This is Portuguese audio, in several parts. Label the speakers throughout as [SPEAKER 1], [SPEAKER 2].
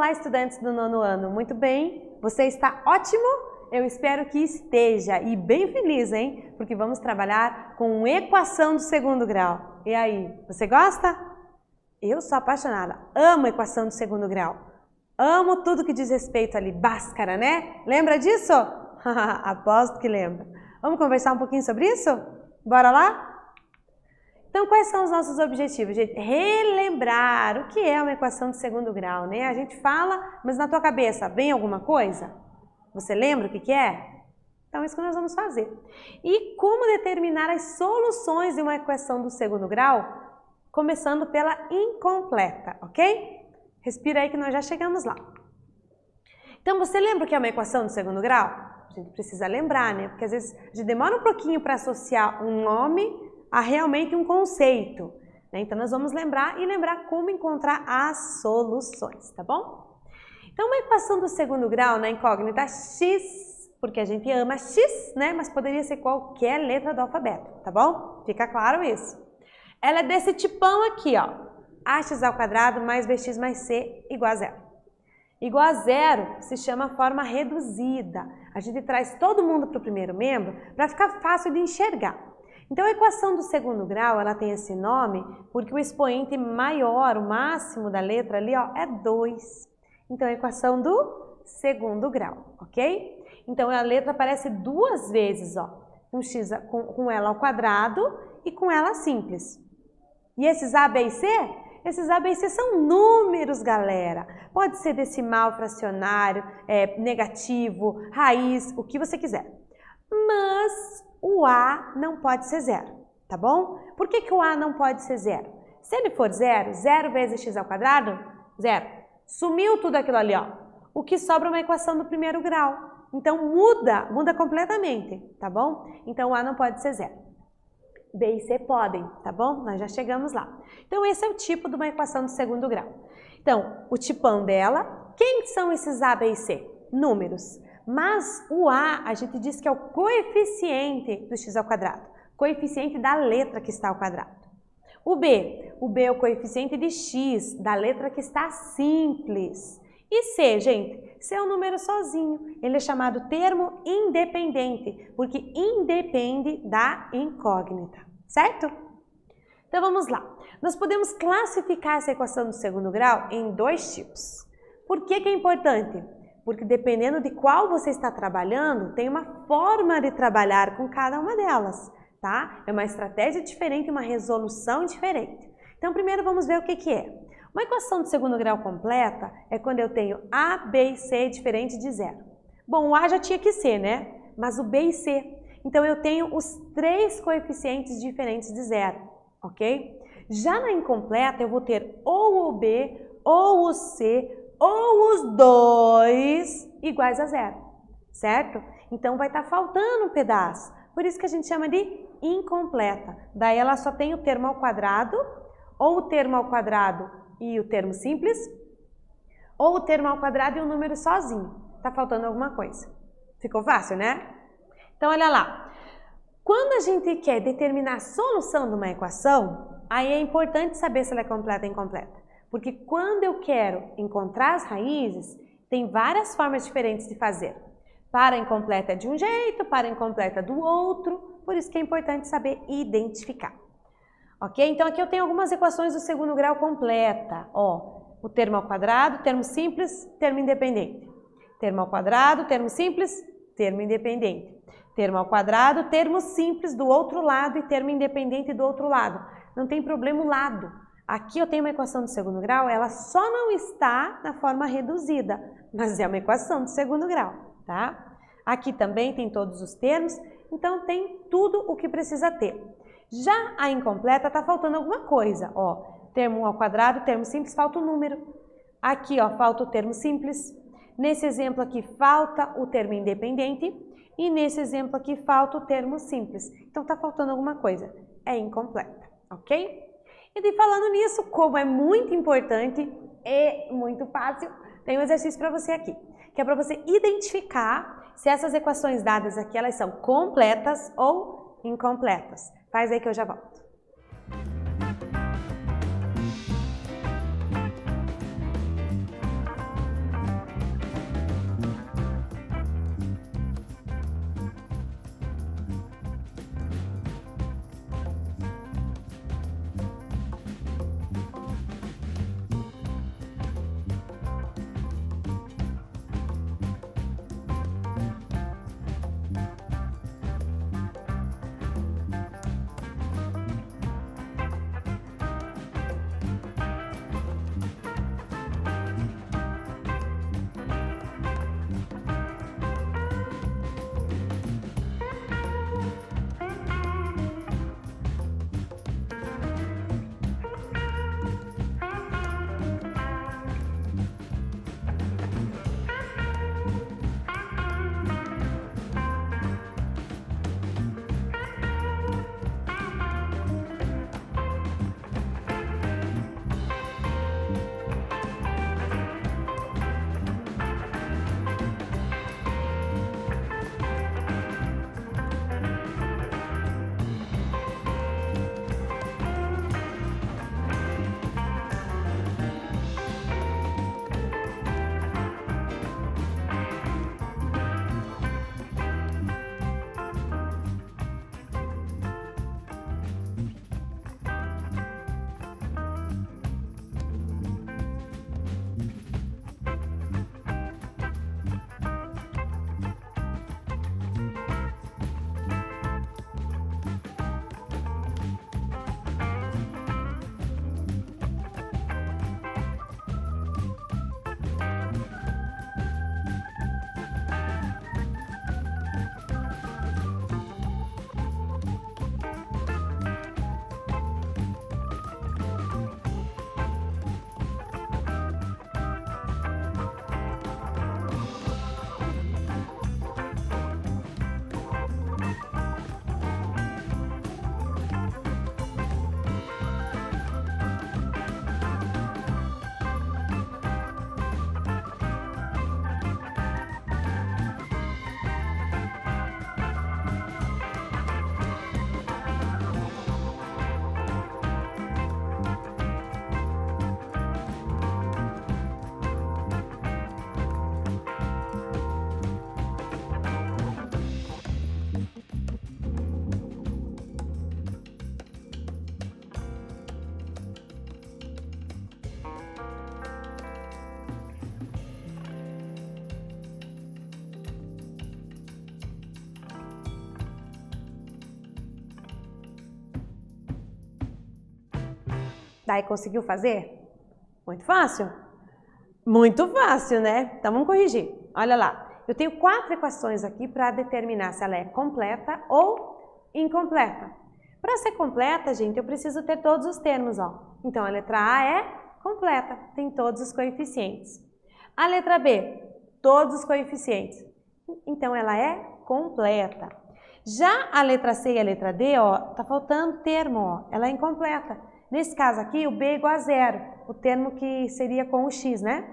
[SPEAKER 1] Olá, estudantes do 9º ano, muito bem? Você está ótimo? Eu espero que esteja e bem feliz, hein? Porque vamos trabalhar com equação do 2º grau. E aí, você gosta? Eu sou apaixonada, amo equação do 2º grau. Amo tudo que diz respeito ali, Bhaskara, né? Lembra disso? Aposto que lembra. Vamos conversar um pouquinho sobre isso? Bora lá? Então, quais são os nossos objetivos? Gente, relembrar o que é uma equação de 2º grau, né? A gente fala, mas na tua cabeça vem alguma coisa? Você lembra o que é? Então, é isso que nós vamos fazer. E como determinar as soluções de uma equação do 2º grau? Começando pela incompleta, ok? Respira aí que nós já chegamos lá. Então, você lembra o que é uma equação do 2º grau? A gente precisa lembrar, né? Porque às vezes a gente demora um pouquinho para associar um nome a realmente um conceito, né? Então, nós vamos lembrar e lembrar como encontrar as soluções, tá bom? Então, uma equação do 2º grau na incógnita x, porque a gente ama x, né? Mas poderia ser qualquer letra do alfabeto, tá bom? Fica claro isso. Ela é desse tipão aqui, ó. ax² mais bx mais c igual a 0. Igual a 0 se chama forma reduzida. A gente traz todo mundo para o primeiro membro para ficar fácil de enxergar. Então, a equação do 2º grau, ela tem esse nome porque o expoente maior, o máximo da letra ali, ó, é 2. Então, a equação do 2º grau, ok? Então, a letra aparece duas vezes, ó, com ela ao quadrado e com ela simples. E esses A, B e C? Esses A, B e C são números, galera. Pode ser decimal, fracionário, negativo, raiz, o que você quiser. Mas o A não pode ser 0, tá bom? Por que o A não pode ser 0? Se ele for 0, 0 vezes x², 0. Sumiu tudo aquilo ali, ó. O que sobra é uma equação do 1º grau. Então muda completamente, tá bom? Então o A não pode ser 0. B e C podem, tá bom? Nós já chegamos lá. Então esse é o tipo de uma equação do 2º grau. Então, o tipão dela, quem são esses A, B e C? Números. Mas o A, a gente diz que é o coeficiente do x², coeficiente da letra que está ao quadrado. O B é o coeficiente de x, da letra que está simples. E C, gente, C é um número sozinho, ele é chamado termo independente, porque independe da incógnita, certo? Então vamos lá. Nós podemos classificar essa equação do 2º grau em 2 tipos. Por que é importante? Porque dependendo de qual você está trabalhando, tem uma forma de trabalhar com cada uma delas, tá? É uma estratégia diferente, uma resolução diferente. Então, primeiro vamos ver o que é. Uma equação de 2º grau completa é quando eu tenho A, B e C diferente de 0. Bom, o A já tinha que ser, né? Mas o B e C. Então, eu tenho os 3 coeficientes diferentes de 0, ok? Já na incompleta, eu vou ter ou o B, ou o C, ou os 2 iguais a 0, certo? Então, vai estar faltando um pedaço. Por isso que a gente chama de incompleta. Daí, ela só tem o termo ao quadrado, ou o termo ao quadrado e o termo simples, ou o termo ao quadrado e o número sozinho. Tá faltando alguma coisa. Ficou fácil, né? Então, olha lá. Quando a gente quer determinar a solução de uma equação, aí é importante saber se ela é completa ou incompleta. Porque quando eu quero encontrar as raízes, tem várias formas diferentes de fazer. Para a incompleta é de um jeito, para a incompleta do outro, por isso que é importante saber identificar. Ok? Então aqui eu tenho algumas equações do 2º grau completa. Ó, o termo ao quadrado, termo simples, termo independente. Termo ao quadrado, termo simples, termo independente. Termo ao quadrado, termo simples do outro lado e termo independente do outro lado. Não tem problema o lado. Aqui eu tenho uma equação do 2º grau, ela só não está na forma reduzida, mas é uma equação do 2º grau, tá? Aqui também tem todos os termos, então tem tudo o que precisa ter. Já a incompleta está faltando alguma coisa, ó, termo ao quadrado, termo simples, falta o número. Aqui, ó, falta o termo simples. Nesse exemplo aqui falta o termo independente e nesse exemplo aqui falta o termo simples. Então está faltando alguma coisa, é incompleta, ok? E falando nisso, como é muito importante e muito fácil, tem um exercício para você aqui, que é para você identificar se essas equações dadas aqui, elas são completas ou incompletas. Faz aí que eu já volto. Daí conseguiu fazer? Muito fácil? Muito fácil, né? Então vamos corrigir. Olha lá, eu tenho 4 equações aqui para determinar se ela é completa ou incompleta. Para ser completa, gente, eu preciso ter todos os termos, ó. Então a letra A é completa, tem todos os coeficientes. A letra B, todos os coeficientes. Então ela é completa. Já a letra C e a letra D, ó, tá faltando termo, ó, ela é incompleta. Nesse caso aqui, o B é igual a 0, o termo que seria com o x, né?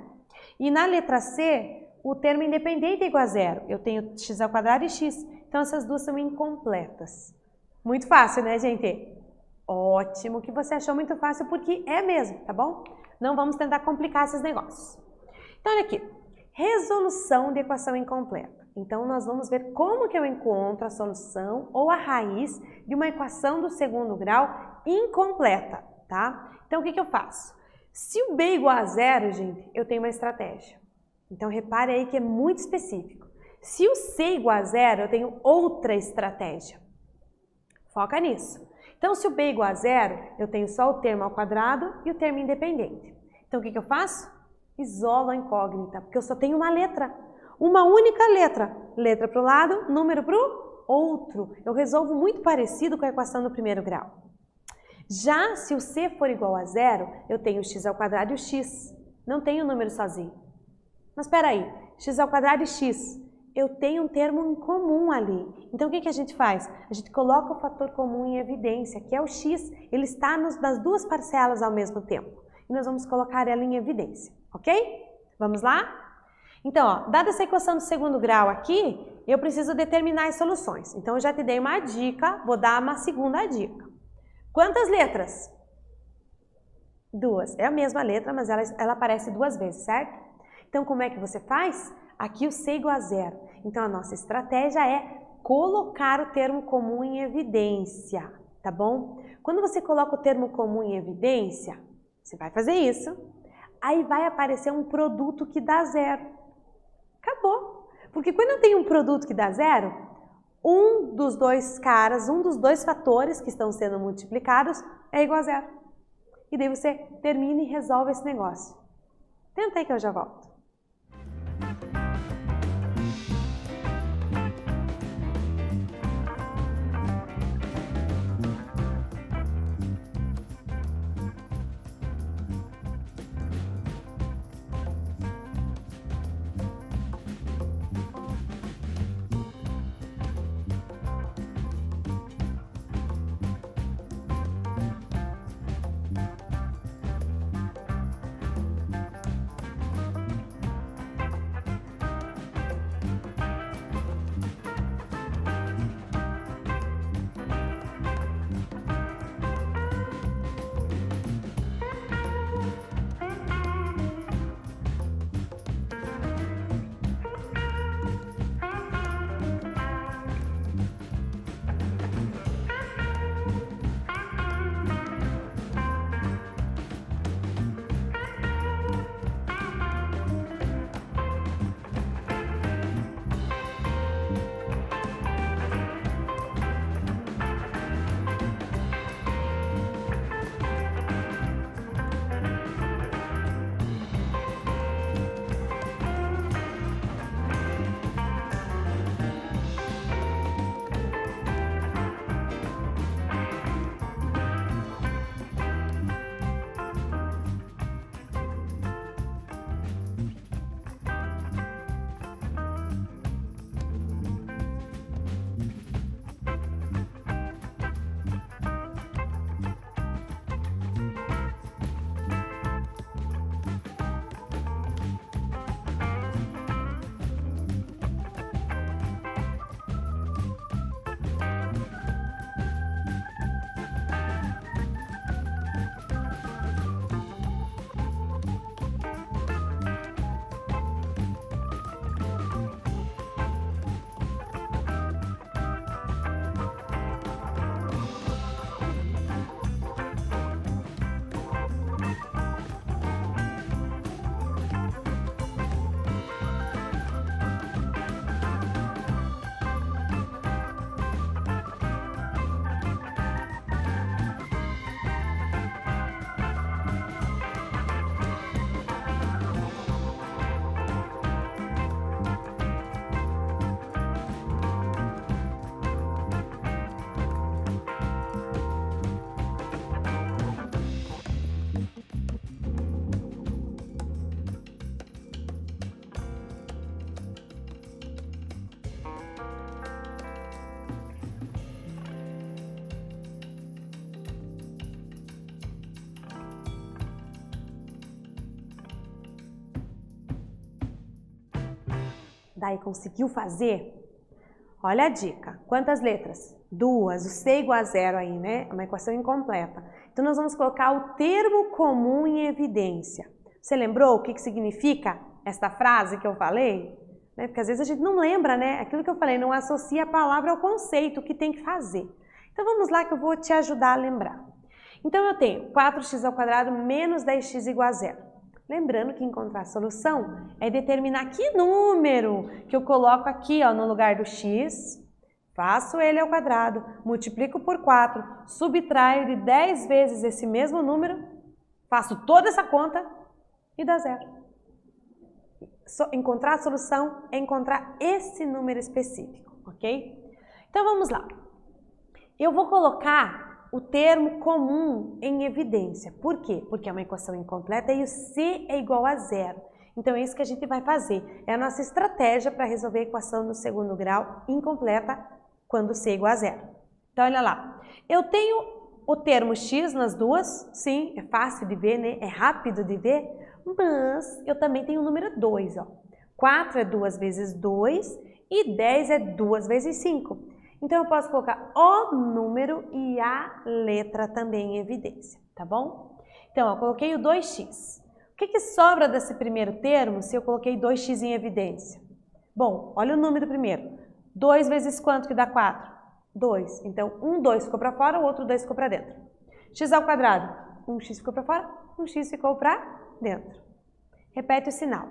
[SPEAKER 1] E na letra C, o termo independente é igual a 0. Eu tenho x ao quadrado e x. Então essas duas são incompletas. Muito fácil, né, gente? Ótimo que você achou muito fácil, porque é mesmo, tá bom? Não vamos tentar complicar esses negócios. Então olha aqui, resolução de equação incompleta. Então, nós vamos ver como que eu encontro a solução ou a raiz de uma equação do segundo grau incompleta, tá? Então, o que eu faço? Se o B é igual a 0, gente, eu tenho uma estratégia. Então, repare aí que é muito específico. Se o C é igual a 0, eu tenho outra estratégia. Foca nisso. Então, se o B é igual a 0, eu tenho só o termo ao quadrado e o termo independente. Então, o que eu faço? Isolo a incógnita, porque eu só tenho uma letra. Uma única letra. Letra para o lado, número para o outro. Eu resolvo muito parecido com a equação do primeiro grau. Já se o C for igual a 0, eu tenho x ao quadrado e o x. Não tenho o número sozinho. Mas espera aí, x ao quadrado e x. Eu tenho um termo em comum ali. Então o que a gente faz? A gente coloca o fator comum em evidência, que é o x. Ele está nas duas parcelas ao mesmo tempo. E nós vamos colocar ela em evidência, ok? Vamos lá? Então, ó, dada essa equação do segundo grau aqui, eu preciso determinar as soluções. Então, eu já te dei uma dica, vou dar uma segunda dica. Quantas letras? 2. É a mesma letra, mas ela aparece 2 vezes, certo? Então, como é que você faz? Aqui o C é igual a 0. Então, a nossa estratégia é colocar o termo comum em evidência, tá bom? Quando você coloca o termo comum em evidência, você vai fazer isso, aí vai aparecer um produto que dá 0. Acabou. Porque quando eu tenho um produto que dá 0, um dos dois fatores que estão sendo multiplicados é igual a 0. E daí você termina e resolve esse negócio. Tenta aí que eu já volto. Daí conseguiu fazer? Olha a dica. Quantas letras? 2. O C igual a 0 aí, né? É uma equação incompleta. Então, nós vamos colocar o termo comum em evidência. Você lembrou o que significa esta frase que eu falei? Né? Porque às vezes a gente não lembra, né? Aquilo que eu falei, não associa a palavra ao conceito que tem que fazer. Então, vamos lá que eu vou te ajudar a lembrar. Então, eu tenho 4x² menos 10x igual a 0. Lembrando que encontrar a solução é determinar que número que eu coloco aqui ó, no lugar do x, faço ele ao quadrado, multiplico por 4, subtraio de 10 vezes esse mesmo número, faço toda essa conta e dá 0. Encontrar a solução é encontrar esse número específico, ok? Então vamos lá. Eu vou colocar o termo comum em evidência. Por quê? Porque é uma equação incompleta e o C é igual a 0. Então é isso que a gente vai fazer. É a nossa estratégia para resolver a equação do segundo grau incompleta quando C é igual a 0. Então olha lá. Eu tenho o termo x nas duas. Sim, é fácil de ver, né? É rápido de ver. Mas eu também tenho o número 2. Ó. 4 é 2 vezes 2 e 10 é 2 vezes 5. Então, eu posso colocar o número e a letra também em evidência, tá bom? Então, eu coloquei o 2x. O que sobra desse primeiro termo se eu coloquei 2x em evidência? Bom, olha o número primeiro. 2 vezes quanto que dá 4? 2. Então, 2 ficou para fora, o outro 2 ficou para dentro. X ao quadrado. 1x ficou para fora, 1x ficou para dentro. Repete o sinal.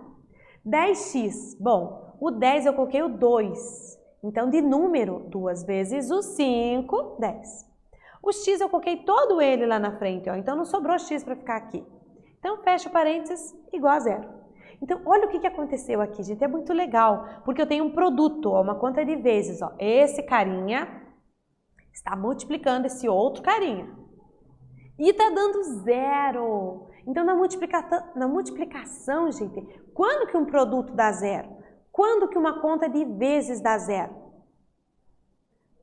[SPEAKER 1] 10x. Bom, o 10 eu coloquei o 2. Então, de número, 2 vezes o 5, 10. O x eu coloquei todo ele lá na frente, ó, então não sobrou x para ficar aqui. Então, fecha o parênteses, igual a 0. Então, olha o que aconteceu aqui, gente, é muito legal, porque eu tenho um produto, ó, uma conta de vezes. Ó. Esse carinha está multiplicando esse outro carinha. E está dando 0. Então, na multiplicação, gente, quando que um produto dá 0? Quando que uma conta de vezes dá 0?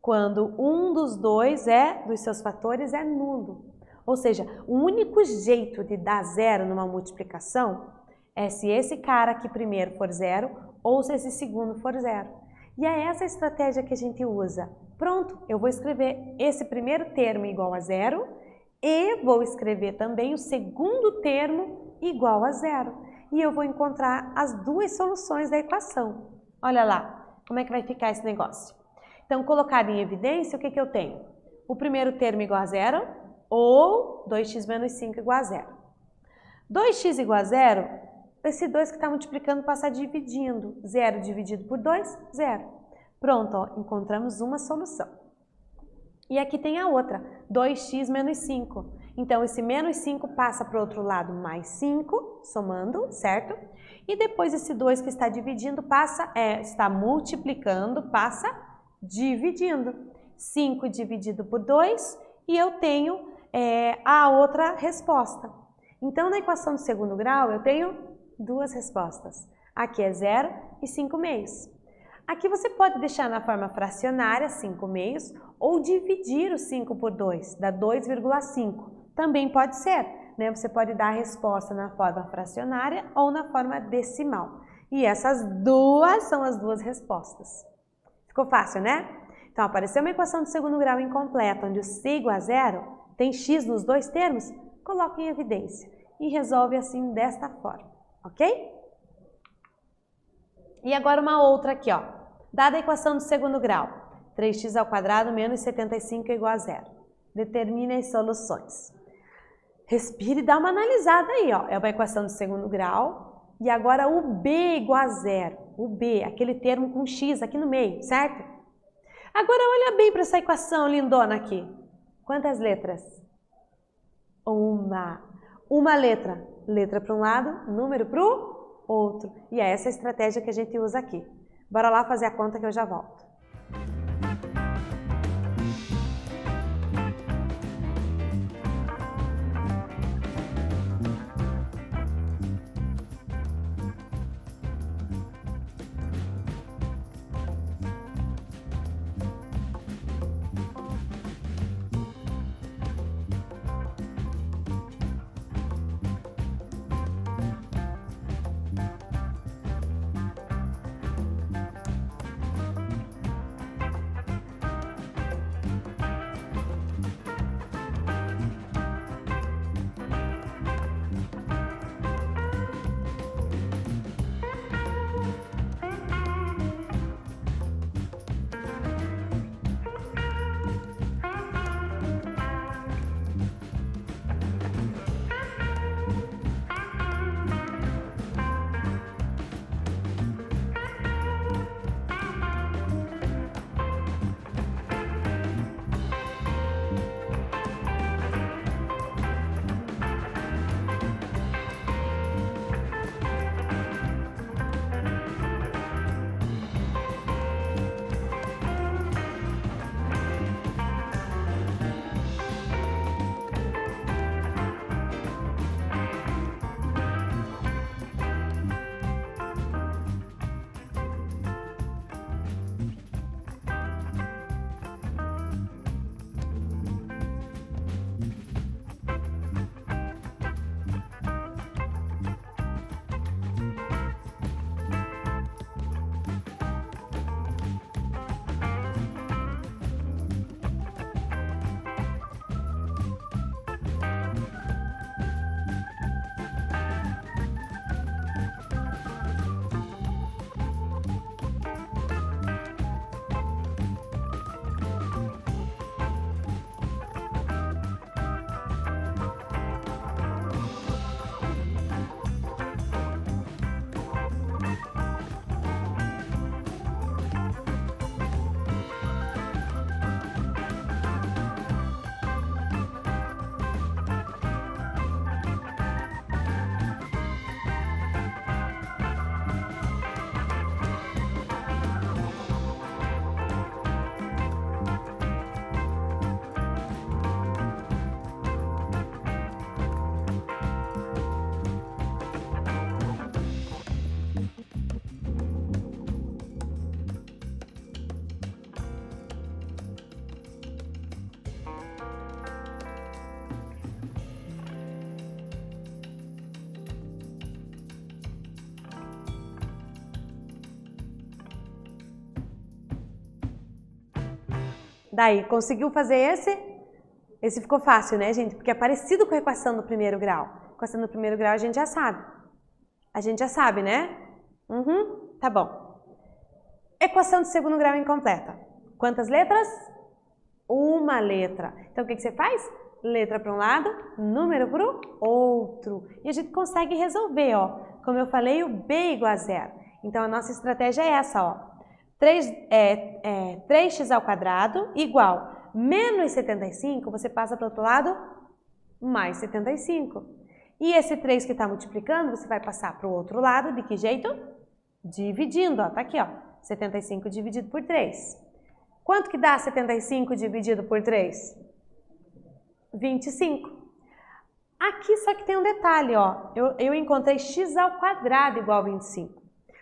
[SPEAKER 1] Quando um dos dos seus fatores é nulo. Ou seja, o único jeito de dar 0 numa multiplicação é se esse cara aqui primeiro for 0 ou se esse segundo for 0. E é essa a estratégia que a gente usa. Pronto, eu vou escrever esse primeiro termo igual a 0 e vou escrever também o segundo termo igual a 0. E eu vou encontrar as duas soluções da equação. Olha lá, como é que vai ficar esse negócio. Então, colocado em evidência, o que eu tenho? O primeiro termo igual a 0 ou 2x menos 5 igual a 0. 2x igual a 0, esse 2 que está multiplicando passa dividindo. 0 dividido por 2, 0. Pronto, ó, encontramos uma solução. E aqui tem a outra, 2x menos 5. Então, esse menos 5 passa para o outro lado mais 5, somando, certo? E depois esse 2 que está dividindo está multiplicando, passa dividindo. 5 dividido por 2 e eu tenho a outra resposta. Então, na equação do segundo grau, eu tenho duas respostas. Aqui é 0 e 5 meios. Aqui você pode deixar na forma fracionária, 5 meios, ou dividir o 5 por 2, dá 2,5. Também pode ser, né? Você pode dar a resposta na forma fracionária ou na forma decimal. E essas duas são as duas respostas. Ficou fácil, né? Então, apareceu uma equação do segundo grau incompleta, onde o C igual a 0, tem x nos dois termos, coloque em evidência e resolve assim desta forma, ok? E agora uma outra aqui, ó. Dada a equação do segundo grau, 3x² menos 75 é igual a 0. Determine as soluções. Respire e dá uma analisada aí, ó. É uma equação do segundo grau. E agora o B igual a 0. O B, aquele termo com x aqui no meio, certo? Agora olha bem para essa equação lindona aqui. Quantas letras? Uma. Uma letra. Letra para um lado, número para o outro. E é essa a estratégia que a gente usa aqui. Bora lá fazer a conta que eu já volto. Daí, conseguiu fazer esse? Esse ficou fácil, né, gente? Porque é parecido com a equação do primeiro grau. A equação do primeiro grau a gente já sabe. A gente já sabe, né? Tá bom. Equação do segundo grau incompleta. Quantas letras? Uma letra. Então, o que você faz? Letra para um lado, número para o outro. E a gente consegue resolver, ó. Como eu falei, o b igual a zero. Então, a nossa estratégia é essa, ó. 3x ao quadrado igual menos 75, você passa para o outro lado, mais 75. E esse 3 que está multiplicando, você vai passar para o outro lado, de que jeito? Dividindo, ó. Tá aqui, ó. 75 dividido por 3. Quanto que dá 75 dividido por 3? 25. Aqui só que tem um detalhe, ó. Eu encontrei x ao quadrado igual a 25.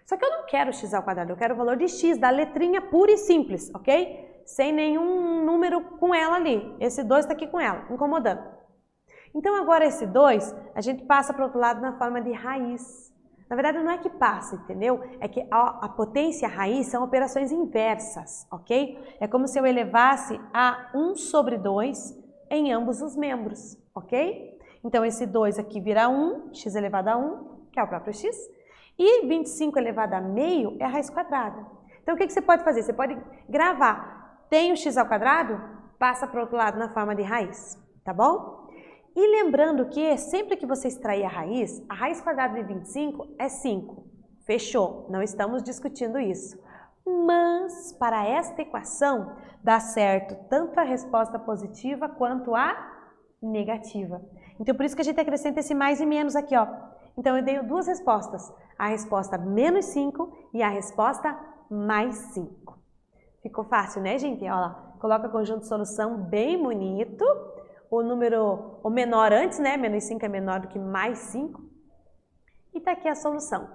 [SPEAKER 1] Só que eu não quero x ao quadrado, eu quero o valor de x, da letrinha pura e simples, ok? Sem nenhum número com ela ali. Esse 2 está aqui com ela, incomodando. Então agora esse 2, a gente passa para o outro lado na forma de raiz. Na verdade não é que passa, entendeu? É que a potência e a raiz são operações inversas, ok? É como se eu elevasse a 1 sobre 2 em ambos os membros, ok? Então esse 2 aqui vira 1, x elevado a 1, que é o próprio x. E 25 elevado a meio é a raiz quadrada. Então, o que você pode fazer? Você pode gravar. Tem o x ao quadrado? Passa para o outro lado na forma de raiz, tá bom? E lembrando que sempre que você extrair a raiz quadrada de 25 é 5. Fechou, não estamos discutindo isso. Mas, para esta equação, dá certo tanto a resposta positiva quanto a negativa. Então, por isso que a gente acrescenta esse mais e menos aqui, ó. Então, eu dei duas respostas, a resposta menos 5 e a resposta mais 5. Ficou fácil, né, gente? Olha lá, coloca conjunto de solução bem bonito, o menor antes, né, menos 5 é menor do que mais 5, e tá aqui a solução.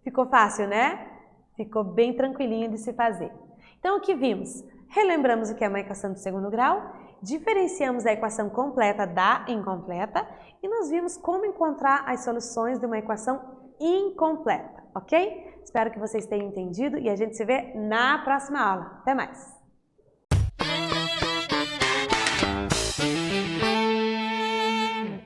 [SPEAKER 1] Ficou fácil, né? Ficou bem tranquilinho de se fazer. Então, o que vimos? Relembramos o que é uma equação do segundo grau, diferenciamos a equação completa da incompleta e nós vimos como encontrar as soluções de uma equação incompleta, ok? Espero que vocês tenham entendido e a gente se vê na próxima aula. Até mais!